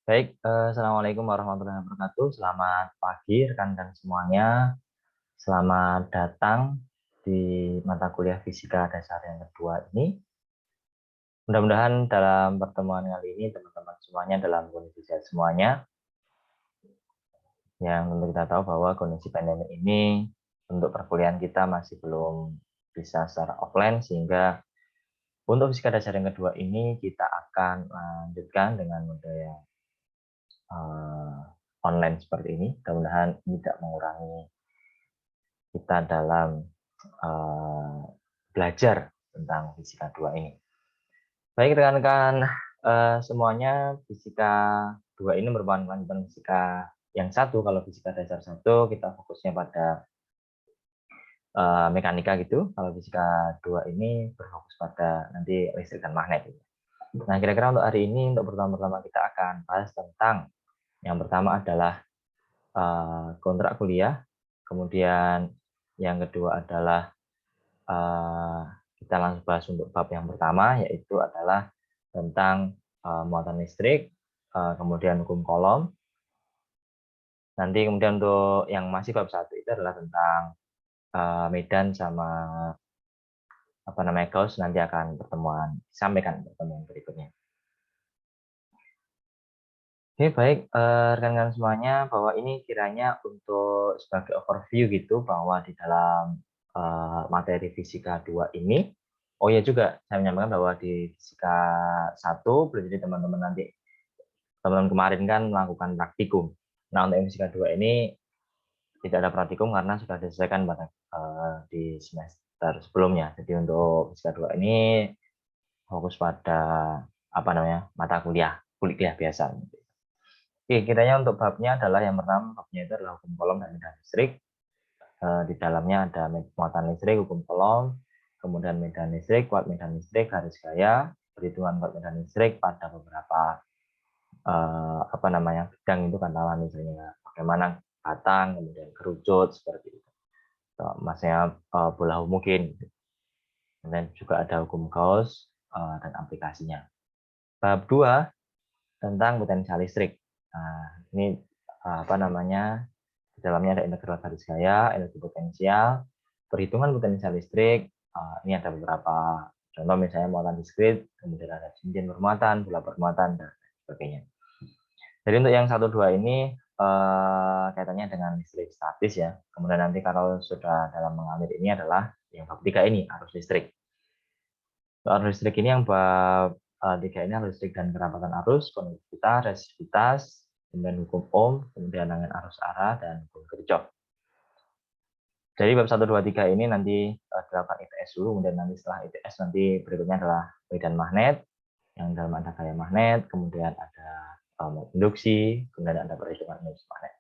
Baik, assalamualaikum warahmatullahi wabarakatuh. Selamat pagi rekan-rekan semuanya. Selamat datang di mata kuliah fisika dasar yang kedua ini. Mudah-mudahan dalam pertemuan kali ini teman-teman semuanya dalam kondisi sehat semuanya. Yang tentu kita tahu bahwa kondisi pandemi ini untuk perkuliahan kita masih belum bisa secara offline, sehingga untuk fisika dasar yang kedua ini kita akan lanjutkan dengan model yang online seperti ini. Mudah-mudahan tidak mengurangi kita dalam belajar tentang fisika 2 ini. Baik rekan-rekan semuanya, fisika 2 ini merupakan kelanjutan fisika yang satu. Kalau fisika dasar 1 kita fokusnya pada mekanika gitu. Kalau fisika 2 ini berfokus pada nanti listrik dan magnet. Nah, kira-kira untuk hari ini, untuk pertama-tama kita akan bahas tentang yang pertama adalah kontrak kuliah, kemudian yang kedua adalah kita langsung bahas untuk bab yang pertama, yaitu adalah tentang muatan listrik, kemudian hukum Coulomb. Nanti kemudian untuk yang masih bab 1 itu adalah tentang medan sama Gauss, nanti akan disampaikan pertemuan berikutnya. Oke, baik rekan-rekan semuanya, bahwa ini kiranya untuk sebagai overview gitu, bahwa di dalam materi fisika 2 ini, oh ya juga saya menyampaikan bahwa di fisika 1 boleh jadi teman-teman nanti, teman-teman kemarin kan melakukan praktikum. Nah, untuk fisika 2 ini tidak ada praktikum karena sudah diselesaikan pada di semester sebelumnya. Jadi untuk fisika 2 ini fokus pada mata kuliah biasa. Oke, kiranya untuk babnya adalah yang pertama, babnya itu adalah hukum Coulomb dan medan listrik. Di dalamnya ada muatan listrik, hukum Coulomb, kemudian medan listrik, kuat medan listrik, garis gaya, perhitungan kuat medan listrik pada beberapa bidang itu, katakanlah misalnya bagaimana batang, kemudian kerucut seperti itu. Maksudnya bola mungkin. Kemudian juga ada hukum Gauss dan aplikasinya. Bab 2 tentang potensial listrik. Nah, ini di dalamnya ada integral garis gaya, energi potensial, perhitungan potensial listrik. Ini ada beberapa contoh, misalnya muatan diskrit, kemudian ada cincin bermuatan, bola bermuatan, dan sebagainya. Jadi untuk yang 1-2 ini kaitannya dengan listrik statis ya. Kemudian nanti kalau sudah dalam mengalir ini adalah yang bab 3 ini, arus listrik. Arus listrik ini yang bab 3 ini arus listrik dan kerapatan arus, konduktivitas, resistivitas, kemudian hukum Ohm, kemudian dengan arus arah, dan hukum Kirchhoff. Jadi bab 1, 2, 3 ini nanti dilakukan ITS dulu, kemudian nanti setelah ITS nanti berikutnya adalah medan magnet, yang dalam ada gaya magnet, kemudian ada induksi, kemudian ada perhitungan induksi magnet.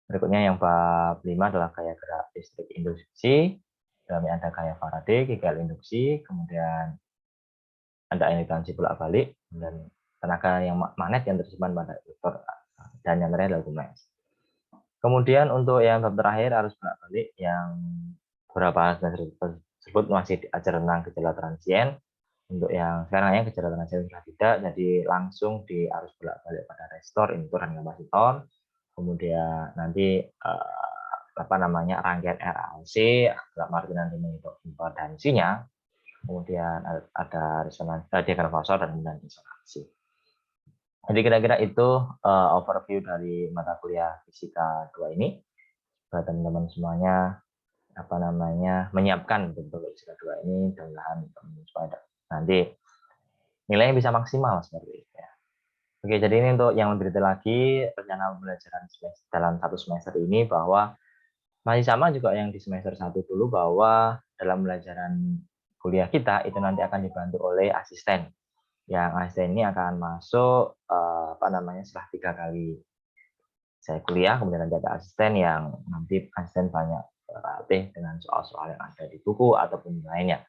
Berikutnya yang bab 5 adalah gaya gerak listrik induksi, dalamnya ada gaya Faraday, gaya induksi, kemudian ada induksi bolak-balik, dan tenaga yang magnet yang tersimpan pada induktor, dan yang terakhir adalah hukum Lenz. Kemudian untuk yang bab terakhir arus bolak-balik, yang beberapa semester tersebut masih diajar tentang gejala transien. Untuk yang sekarang yang gejala transien sudah tidak, jadi langsung di arus bolak-balik pada resistor, inductor, dan kapasitor. Kemudian nanti rangkaian RLC, dalam arti nanti menghitung impedansinya. Kemudian ada resonansi, diagram fasor, dan kemudian resonansi. Jadi kira-kira itu overview dari mata kuliah fisika 2 ini. Buat teman-teman semuanya menyiapkan untuk fisika 2 ini, mudah-mudahan supaya nanti nilainya bisa maksimal seperti itu ya. Oke, jadi ini untuk yang lebih detail lagi rencana pembelajaran dalam 1 semester ini, bahwa masih sama juga yang di semester 1 dulu, bahwa dalam pembelajaran kuliah kita itu nanti akan dibantu oleh asisten. Yang asisten ini akan masuk setelah 3 kali saya kuliah, kemudian nanti ada asisten yang nanti asisten banyak berlatih dengan soal-soal yang ada di buku ataupun lainnya.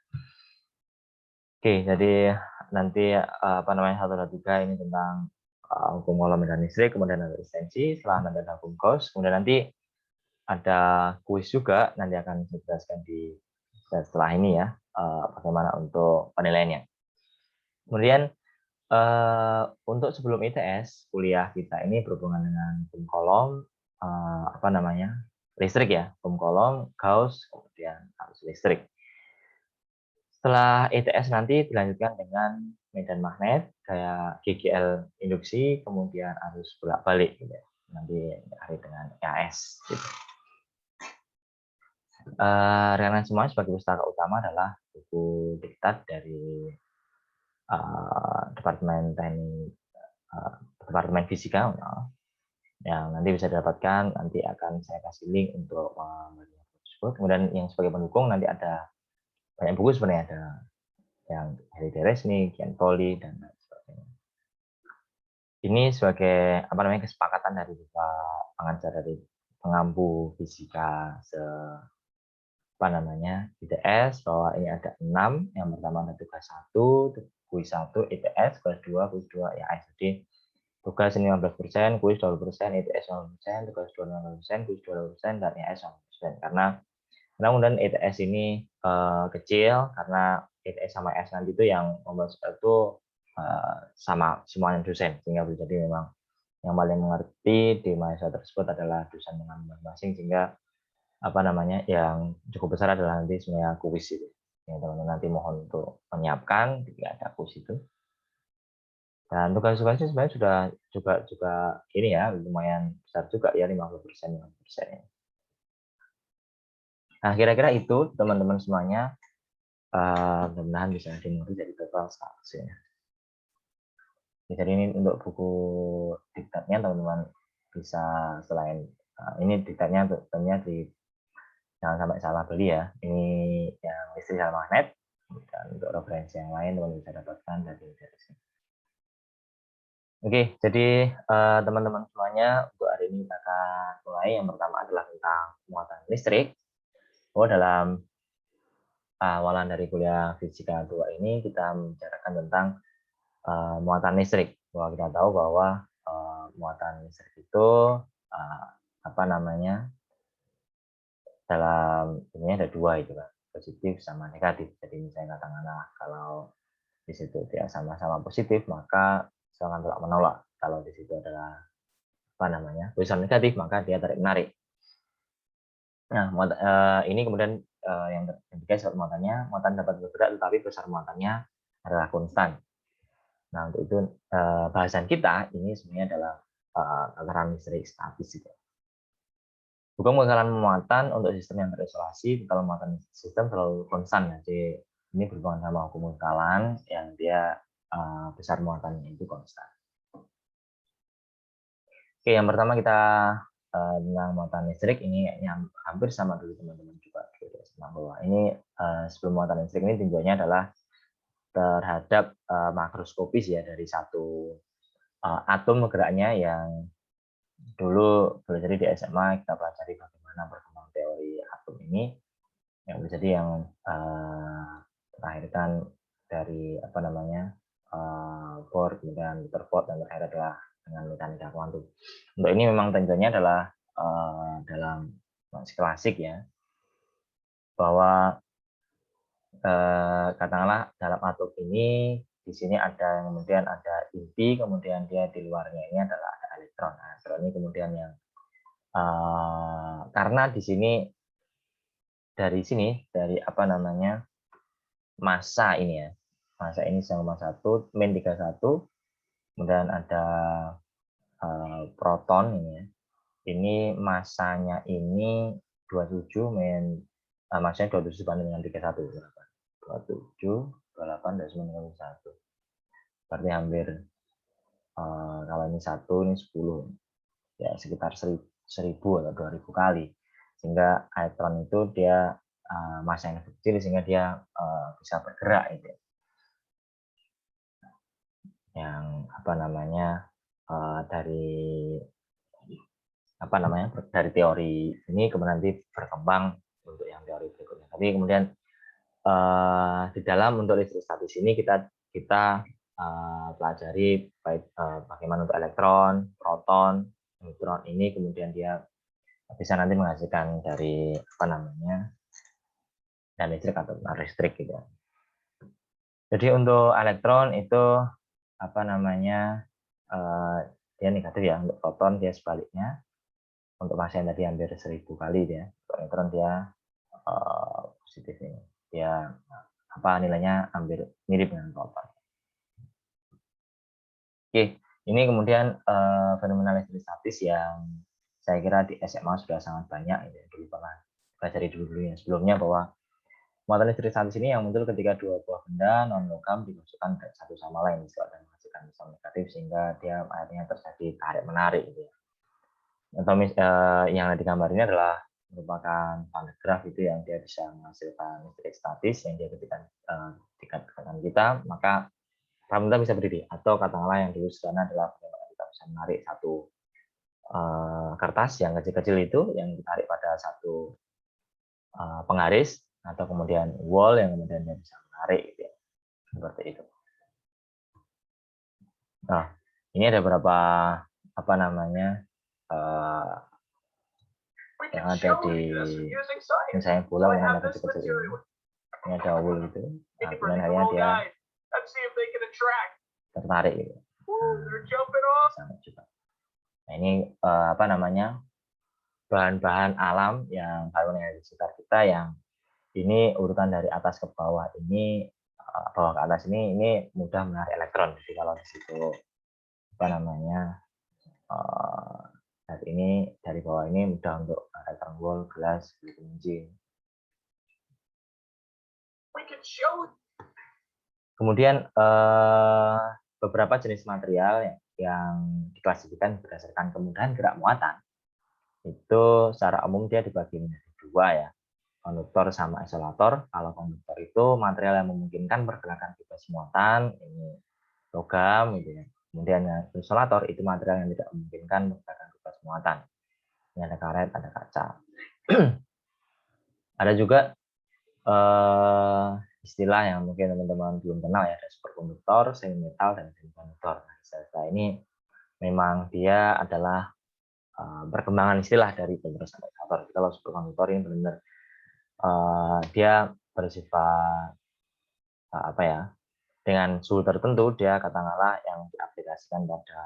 Oke, jadi nanti 1, 2, 3 ini tentang hukum Coulomb dan listrik, kemudian ada resistensi, setelah nanti ada hukum Gauss, kemudian nanti ada kuis juga, nanti akan saya jelaskan di setelah ini ya, bagaimana untuk penilaiannya. Kemudian Untuk sebelum ITS, kuliah kita ini berhubungan dengan hukum kolom, apa namanya, listrik ya, hukum kolom, Gauss, kemudian arus listrik. Setelah ITS nanti dilanjutkan dengan medan magnet, kayak GGL induksi, kemudian arus bolak-balik, gitu ya. Nanti hari dengan EAS. Gitu. Rekan semuanya sebagai pustaka utama adalah buku diktat dari Departemen Teknik, Departemen Fisika, yang nanti bisa didapatkan, nanti akan saya kasih link untuk membeli tersebut. Kemudian yang sebagai pendukung nanti ada banyak buku sebenarnya, ada yang dari Resmi, Kian Poli, dan lain sebagainya. Ini sebagai apa namanya kesepakatan dari Bapak pengajar dari pengampu fisika apa namanya ITS, bahwa ini ada 6. Yang pertama ada tugas 1, kuis 1 ITS, kuis 2 IAS. Jadi tugas ini 15%, kuis 20%, ITS 20%, tugas 2 15%, kuis 20%, dan IAS 20%. Karena kemudian ITS ini kecil, karena ITS sama IAS nanti itu yang membuat itu sama semuanya dosen, sehingga jadi memang yang paling mengerti di mahasiswa tersebut adalah dosen dengan masing-masing, sehingga apa namanya yang cukup besar adalah nanti sebenarnya kuis itu. Yang teman-teman nanti mohon untuk menyiapkan jika ada kuis itu. Dan tugas-tugasnya sebenarnya sudah juga ini ya lumayan besar juga ya, 50%. Nah, kira-kira itu teman-teman semuanya, mudah-mudahan bisa dimengerti dari total 100 ya. Jadi ini untuk buku diktatnya teman-teman bisa selain ini diktatnya tentunya jangan sampai salah beli ya. Ini yang listrik sama magnet, dan untuk referensi yang lain teman bisa dapatkan dari sini. Oke, jadi teman-teman semuanya untuk hari ini kita akan mulai. Yang pertama adalah tentang muatan listrik. Dalam awalan dari kuliah fisika 2 ini kita membicarakan tentang muatan listrik. Bahwa kita tahu bahwa muatan listrik itu apa namanya dalam ini ada 2 itu kan, positif sama negatif. Jadi misalnya katakanlah kalau di situ dia sama-sama positif, maka silakan tolak menolak. Kalau di situ adalah apa namanya tulisan negatif, maka dia tarik menarik. Nah, ini kemudian yang ketiga sifat muatannya, muatan dapat bergerak tetapi besar muatannya adalah konstan. Nah, untuk itu bahasan kita ini sebenarnya adalah tataran listrik statis. Hukum kekalahan muatan untuk sistem yang terisolasi, kalau muatan sistem selalu konstan. Jadi ini berhubungan sama hukum kekalahan yang dia besar muatannya itu konstan. Oke, yang pertama kita tentang muatan listrik ini yang hampir sama dulu teman-teman juga bahwa ini sebelum muatan listrik ini tinjauannya adalah terhadap makroskopis ya, dari satu atom geraknya yang dulu belajar di SMA kita pelajari bagaimana perkembangan teori atom ini, yang bisa jadi yang terlahirkan dari apa namanya Bohr, kemudian Rutherford, dan terakhir adalah dengan mekanika kuantum. Untuk ini memang tentunya adalah dalam masih klasik ya, bahwa katakanlah dalam atom ini di sini ada kemudian ada inti, kemudian dia di luarnya ini adalah ada elektron. Nah, elektron ini kemudian yang karena di sini dari apa namanya massa ini ya, massa ini sama 1 min 31, kemudian ada proton ini ya, ini massanya ini 27 min massanya 27 banding dengan 31, 27 28 dan 91, berarti hampir kalau ini 1 ini 10 ya, sekitar 1000 atau 2000 kali, sehingga elektron itu dia massa yang kecil sehingga dia bisa bergerak itu. Yang apa namanya dari apa namanya dari teori ini kemudian nanti berkembang untuk yang teori berikutnya. Tapi kemudian di dalam untuk listrik statis ini kita pelajari baik bagaimana untuk elektron, proton, neutron ini kemudian dia bisa nanti menghasilkan dari apa namanya dan listrik atau non listrik gitu. Jadi untuk elektron itu apa namanya, dia negatif ya, untuk proton dia sebaliknya. Untuk massa yang tadi hampir 1000 kali dia, untuk neutron dia positif ini. Dia apa nilainya hampir mirip dengan proton. Oke, ini kemudian fenomena elektrostatis yang saya kira di SMA sudah sangat banyak ya, dulu pernah belajar dulu ya sebelumnya, bahwa muatan elektrostatis ini yang muncul ketika dua buah benda non logam dimasukkan satu sama lain dan menghasilkan ion negatif, sehingga dia akhirnya terjadi tarik menarik gitu ya. Atau yang di gambar ini adalah merupakan Van de Graaff itu yang dia bisa menghasilkan listrik statis yang dia ketika dikatakan kita, maka kita bisa berdiri. Atau katakanlah yang dulu sederhana adalah bagaimana kita bisa menarik satu kertas yang kecil-kecil itu yang ditarik pada satu penggaris, atau kemudian wall yang kemudian dia bisa menarik gitu ya. Seperti itu. Nah, ini ada beberapa apa namanya yang ada di misalnya bola yang ada kecil-kecil ini ada wool gitu. Nah, kemudian akhirnya dia tertarik gitu. Sama juga. Nah, ini apa namanya bahan-bahan alam yang kalau yang di sekitar kita yang ini urutan dari atas ke bawah ini bawah ke atas ini mudah menarik elektron. Jadi kalau di situ apa namanya dari bawah ini mudah untuk elektron wall, gelas, kunci. Kemudian beberapa jenis material yang diklasifikasikan berdasarkan kemudahan gerak muatan itu secara umum dia dibagi menjadi dua ya, konduktor sama isolator. Kalau konduktor itu material yang memungkinkan pergerakan bebas muatan, ini logam gitu ya. Kemudian isolator itu material yang tidak memungkinkan pergerakan bebas muatan. Ini ada karet, ada kaca. Ada juga istilah yang mungkin teman-teman belum kenal ya, ada superkonduktor, semi metal, dan semikonduktor. Nah, istilah ini memang dia adalah perkembangan istilah dari penjelasan isolator. Kalau superkonduktor ini benar-benar dia bersifat apa ya, dengan suhu tertentu dia katakanlah yang diaplikasikan pada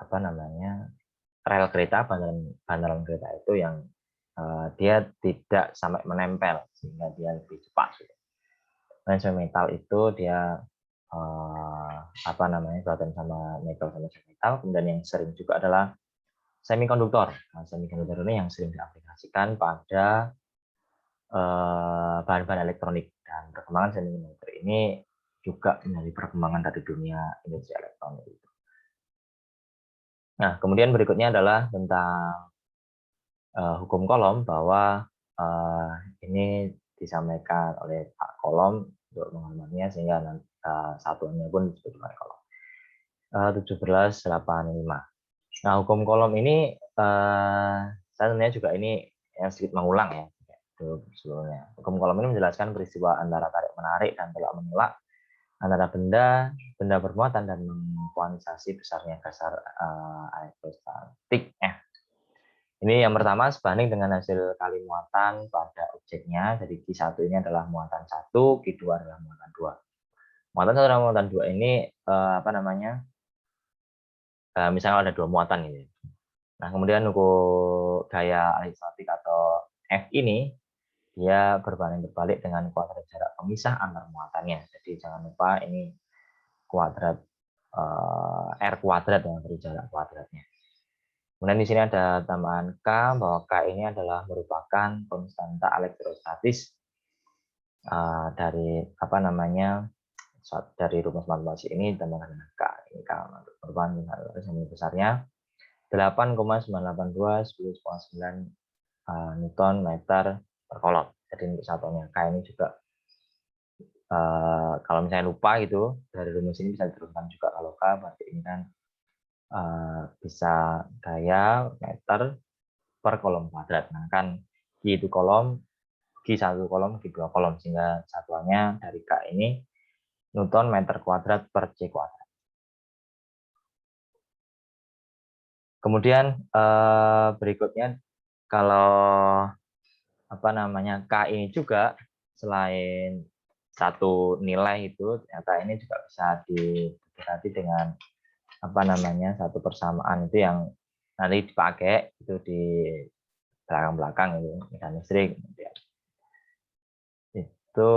apa namanya rel kereta, bantalan kereta itu yang dia tidak sampai menempel sehingga dia lebih cepat. Dan metal itu dia apa namanya berkaitan sama metal sama metal. Kemudian yang sering juga adalah semikonduktor. Nah, semikonduktor ini yang sering diaplikasikan pada bahan-bahan elektronik, dan perkembangan semikonduktor ini juga menjadi perkembangan dari dunia industri elektronik. Nah, kemudian berikutnya adalah tentang hukum Coulomb, bahwa ini disampaikan oleh Pak Coulomb untuk mengamatinya, sehingga satuannya pun disebut dengan Coulomb. 1785. Nah, hukum Coulomb ini saya sebenarnya juga ini yang sedikit mengulang ya sebelumnya. Hukum Coulomb ini menjelaskan peristiwa antara tarik menarik dan tolak menolak antara benda bermuatan dan mengkuantisasi besarnya dasar elektrostatik. Ini yang pertama sebanding dengan hasil kali muatan pada objeknya. Jadi Q1 ini adalah muatan 1, Q2 adalah muatan 2. Muatan 1 dan muatan 2 ini apa namanya? Misalnya ada dua muatan ini. Nah, kemudian ukur gaya alistatik atau F ini dia berbanding berbalik dengan kuadrat jarak pemisah antar muatannya. Jadi jangan lupa ini kuadrat R kuadrat yang beri jarak kuadratnya. Kemudian di sini ada tambahan K, bahwa K ini adalah merupakan konstanta elektrostatis dari apa namanya dari rumus matematis ini ditambahkan dengan K. Ini K merupakan yang besarnya 8,982 10,9 Newton meter per kolom. Jadi untuk satuannya K ini juga kalau misalnya lupa gitu dari rumus ini bisa diteruskan juga. Kalau K berarti ini kan bisa gaya meter per kolom kuadrat. Nah kan Q itu kolom, Q1 kolom, Q2 kolom, sehingga satuannya dari K ini Newton meter kuadrat per C kuadrat. Kemudian berikutnya kalau apa namanya K ini juga selain satu nilai itu ternyata ini juga bisa didekati dengan apa namanya satu persamaan itu yang nanti dipakai itu di belakang-belakang itu medan listrik itu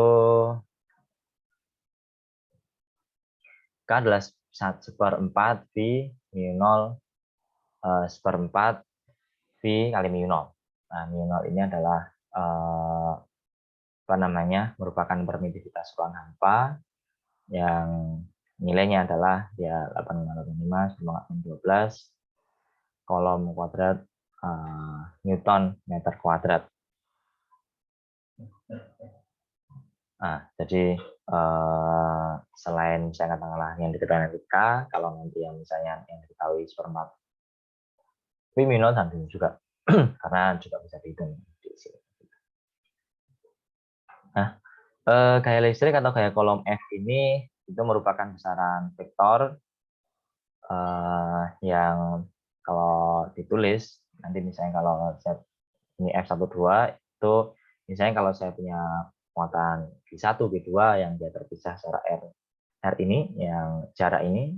K adalah 1/4 V mu 0 1/4 V kali mu 0. Nah, mu 0 ini adalah apa namanya merupakan permitivitas ruang hampa yang nilainya adalah ya 8,85/12 kolom kuadrat Newton meter kuadrat. Nah, jadi selain saya katakanlah yang diketahui nanti K, kalau nanti yang misalnya yang diketahui 1/4 V mu 0 sama juga karena juga bisa dihitung di sini. Nah, gaya listrik atau gaya kolom F ini itu merupakan besaran vektor yang kalau ditulis nanti misalnya kalau saya ini F12 itu misalnya kalau saya punya muatan G1, G2 yang dia terpisah secara R ini yang jarak ini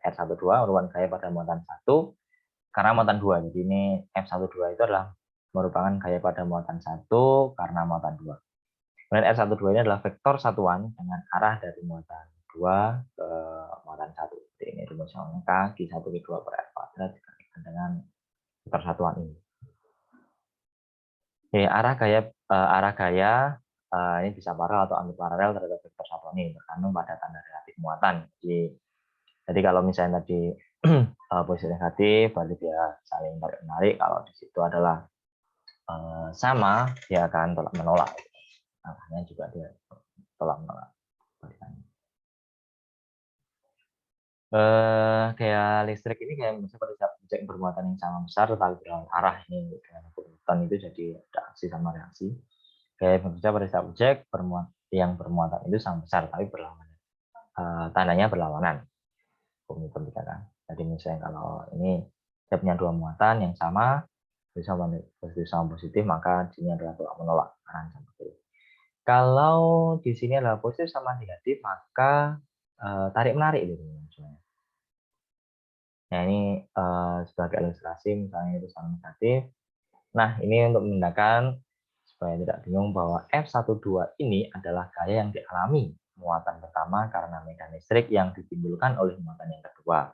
R12 merupakan gaya pada muatan 1 karena muatan 2. Jadi ini F12 itu adalah merupakan gaya pada muatan 1 karena muatan 2. Kemudian R12 ini adalah vektor satuan dengan arah dari muatan 2 ke muatan 1. Jadi ini rumusnya K G1 G2 per R kuadrat dikalikan dengan vektor satuan ini. Oke, arah gaya ini bisa paralel atau antiparalel terhadap vektor satuan ini tergantung pada tanda relatif muatan. Jadi kalau misalnya tadi positif negatif, berarti dia saling tarik menarik. Kalau di situ adalah sama, dia akan tolak menolak. Arahnya juga dia tolak menolak. Kayak listrik ini kayak misalnya pada objek bermuatan yang sama besar tetapi berlawan arah ini dengan Newton itu jadi ada aksi sama reaksi. Kayak misalnya pada setiap objek yang bermuatan itu sama besar tapi berlawanan. Tandanya berlawanan. Newton dikatakan. Jadi misalnya kalau ini saya punya dua muatan yang sama positif sama positif maka di sini adalah tolak menolak kanan sama kiri. Kalau di sini adalah positif sama negatif maka tarik menarik gitu misalnya. Nah, ini sebagai ilustrasi misalnya itu sama negatif. Nah, ini untuk membedakan supaya tidak bingung bahwa F12 ini adalah gaya yang dialami muatan pertama karena medan listrik yang ditimbulkan oleh muatan yang kedua.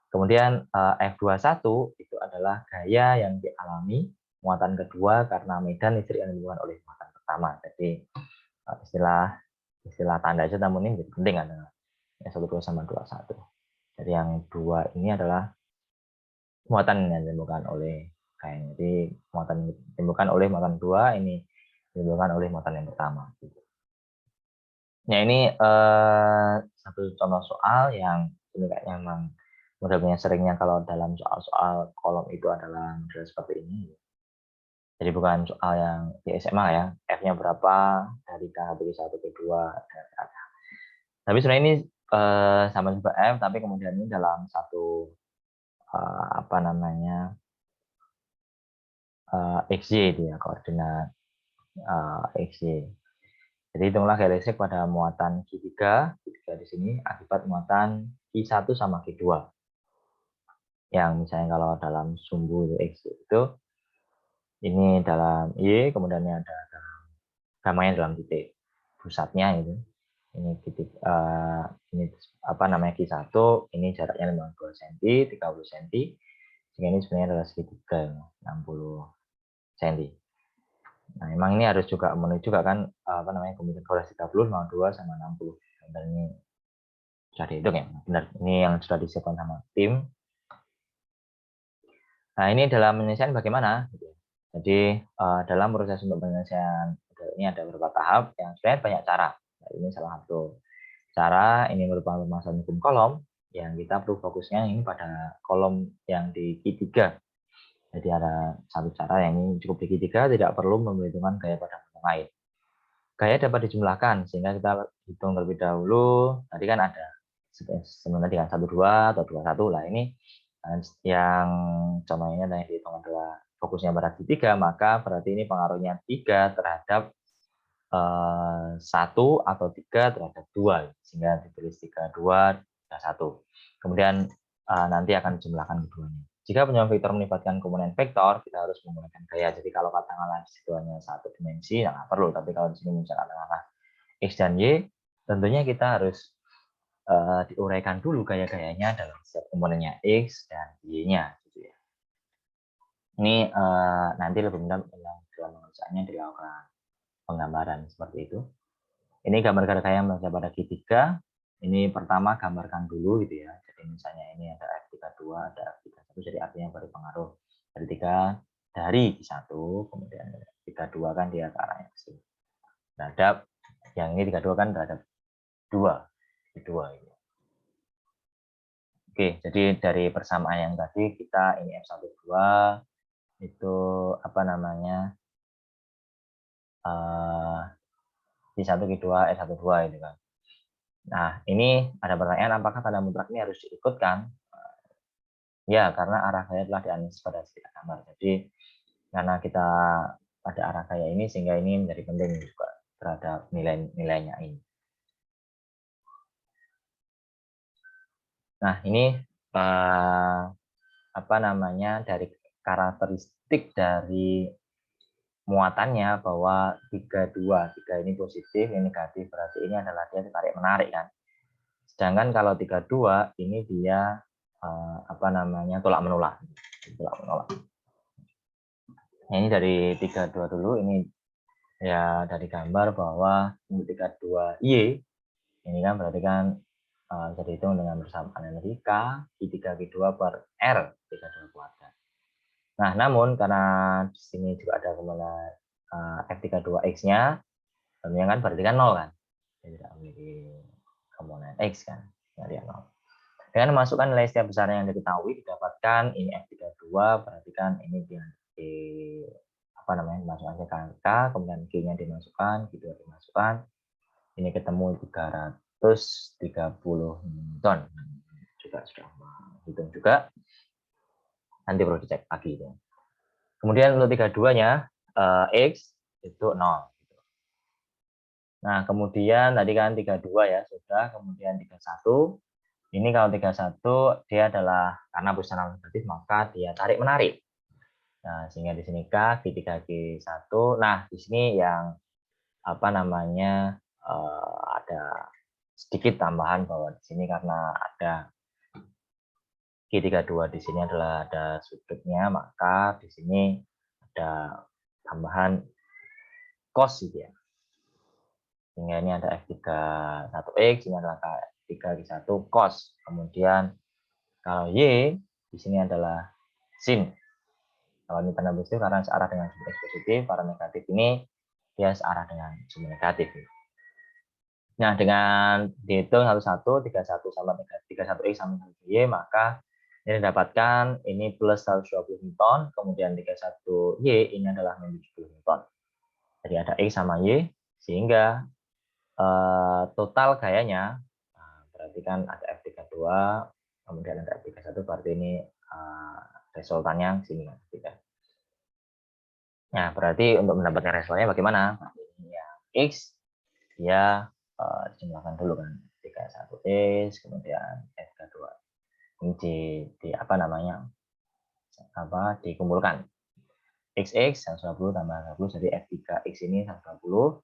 Kemudian F21 itu adalah gaya yang dialami muatan kedua karena medan listrik yang ditimbulkan oleh muatan pertama. Jadi istilah tanda aja namun ini jadi penting adalah F12 sama 21. Jadi yang dua ini adalah muatan yang ditimbulkan oleh kayaknya. Jadi muatan yang ditimbulkan oleh muatan dua ini ditimbulkan oleh muatan yang pertama. Ya ini satu contoh soal yang ini kayaknya memang modalnya seringnya kalau dalam soal-soal kolom itu adalah model seperti ini. Jadi bukan soal yang di SMA ya, F-nya berapa dari K1 K1 K2 dan tapi sebenarnya ini sama juga F, tapi kemudian ini dalam satu apa namanya XY dia koordinat XY. Jadi hitunglah gaya listrik pada muatan Q3 di sini akibat muatan Q1 sama Q2. Yang misalnya kalau dalam sumbu X itu ini dalam Y, kemudian ada gamanya dalam titik pusatnya itu. Ini titik ini apa namanya Q1, ini jaraknya 50 cm, 30 cm. Sehingga ini sebenarnya adalah segitiga 60 cm. Nah, memang ini harus juga menuju juga kan apa namanya kombinasi 30, 52 sama 60. Dan ini sudah dihitung ya, benar. Ini yang sudah disiapkan sama tim. Nah, ini dalam penyelesaian bagaimana? Jadi dalam proses untuk penyelesaian ini ada beberapa tahap yang sebenarnya banyak cara. Nah, ini salah satu cara. Ini merupakan permasalahan hukum kolom yang kita perlu fokusnya ini pada kolom yang di Q3. Jadi ada satu cara yang ini cukup di Q3, tidak perlu memperhitungkan gaya pada yang lain. Gaya dapat dijumlahkan sehingga kita hitung terlebih dahulu. Tadi kan ada sebenarnya dengan 12 atau 21 lah ini yang contohnya yang dihitung adalah fokusnya pada Q3, maka berarti ini pengaruhnya 3 terhadap 1 atau 3 terhadap 2, sehingga ditulis 32 dan 1. Kemudian nanti akan jumlahkan keduanya. Jika penyusunan vektor melibatkan komponen vektor, kita harus menggunakan gaya. Jadi kalau katakanlah di situ hanya 1 dimensi, ya nggak perlu. Tapi kalau di sini misalkan katakanlah X dan Y, tentunya kita harus diuraikan dulu gaya-gayanya dalam setiap komponennya X dan Y-nya. Gitu ya. Ini nanti lebih mudah dalam pengerjaannya dilakukan penggambaran seperti itu. Ini gambar gaya yang berada pada G3. Ini pertama gambarkan dulu gitu ya. Jadi misalnya ini ada F32, ada F31, jadi artinya berpengaruh dari 3 dari G1, kemudian 32 kan dia ke arahnya ke sini. Terhadap yang ini 32 kan terhadap 2, G2 ini. Oke, jadi dari persamaan yang tadi kita ini F12 itu apa namanya? G1, G2, S12 itu kan. Nah, ini ada pertanyaan apakah tanda mutlak ini harus diikutkan? Ya, karena arah gaya telah dianalisis pada sekitar gambar. Jadi, karena kita ada arah gaya ini, sehingga ini menjadi penting juga terhadap nilai-nilainya ini. Nah, ini apa namanya dari karakteristik dari muatannya bahwa 32, 3 ini positif, ini negatif, berarti ini adalah dia tarik-menarik kan. Sedangkan kalau 32 ini dia apa namanya tolak-menolak. Tolak-menolak. Nah, ini dari 32 dulu, ini ya dari gambar bahwa untuk 32Y ini kan berarti kan bisa dihitung dengan bersamaan energi K, I3, Q2 per R 32 kuadrat. Nah, namun karena di sini juga ada komponen F32X-nya, tentunya kan berarti kan 0 kan. Jadi tidak memiliki komponen X kan, dari 0. Dengan memasukkan nilai setiap besarnya yang diketahui didapatkan ini F32, berarti kan ini di apa namanya dimasukkan ke angka, kemudian G-nya dimasukkan, Q2 dimasukkan, ini ketemu 330 Newton. Juga sudah menghitung juga, nanti perlu dicek lagi itu. Kemudian untuk 32-nya X itu 0. Nah, kemudian tadi kan 32 ya sudah, kemudian 31. Ini kalau 31 dia adalah karena posisional negatif maka dia tarik menarik. Nah, sehingga di sini K, G3, G1. Nah, di sini yang apa namanya ada sedikit tambahan bahwa di sini karena ada G32 di sini adalah ada sudutnya, maka di sini ada tambahan cos gitu ya. Sehingga ini ada F31X, ini adalah K3G1 cos. Kemudian kalau Y di sini adalah sin. Kalau ini tanda positif karena searah dengan sumber X positif, para negatif ini dia searah dengan sumber negatif. Nah, dengan dihitung 11, 31 sama 31X sama 31Y, maka ini didapatkan ini plus 120 Newton, kemudian 31Y ini adalah 70 Newton. Jadi ada X sama Y, sehingga total gayanya, berarti kan ada F32, kemudian ada F31, berarti ini resultannya sini. Nah, berarti untuk mendapatkan resultannya bagaimana? Ini ya X, dia dijumlahkan dulu kan 31X, kemudian F32. Ini di apa namanya? Dikumpulkan. XX 120 tambah 120 jadi F3X ini 120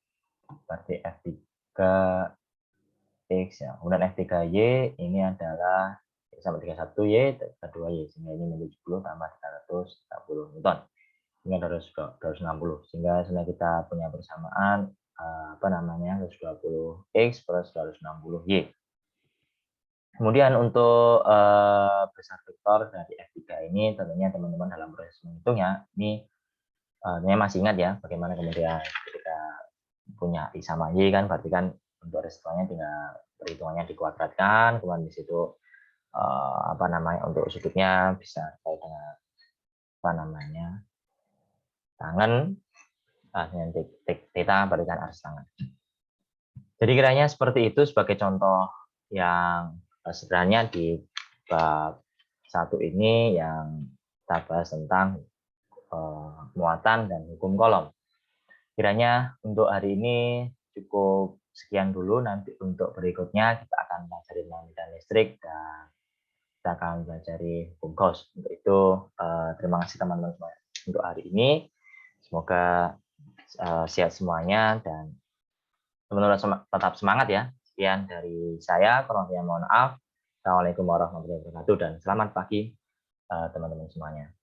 berarti F3X ya. Kemudian F3Y ini adalah sama 31Y, 32Y sehingga ini menjadi 10 tambah 330 Newton. Ini ada 260 sehingga sebenarnya kita punya persamaan apa namanya 120X plus 260Y. Kemudian untuk besar vektor dari F3 ini tentunya teman-teman dalam proses menghitungnya ini masih ingat ya bagaimana kemudian ketika punya I sama Y kan berarti kan untuk resikonya tinggal perhitungannya dikuadratkan, kemudian di situ apa namanya untuk sudutnya bisa terkait dengan apa namanya tangan dengan theta berikan aras tangan. Jadi kiranya seperti itu sebagai contoh yang sebenarnya di bab 1 ini yang kita bahas tentang muatan dan hukum kolom. Kiranya untuk hari ini cukup sekian dulu. Nanti untuk berikutnya kita akan belajar dinamika listrik dan kita akan belajar hukum Gauss. Untuk itu terima kasih teman-teman semua untuk hari ini. Semoga sehat semuanya dan teman-teman tetap semangat ya. Sekian dari saya, kurang lebihnya mohon maaf. Assalamualaikum warahmatullahi wabarakatuh dan selamat pagi teman-teman semuanya.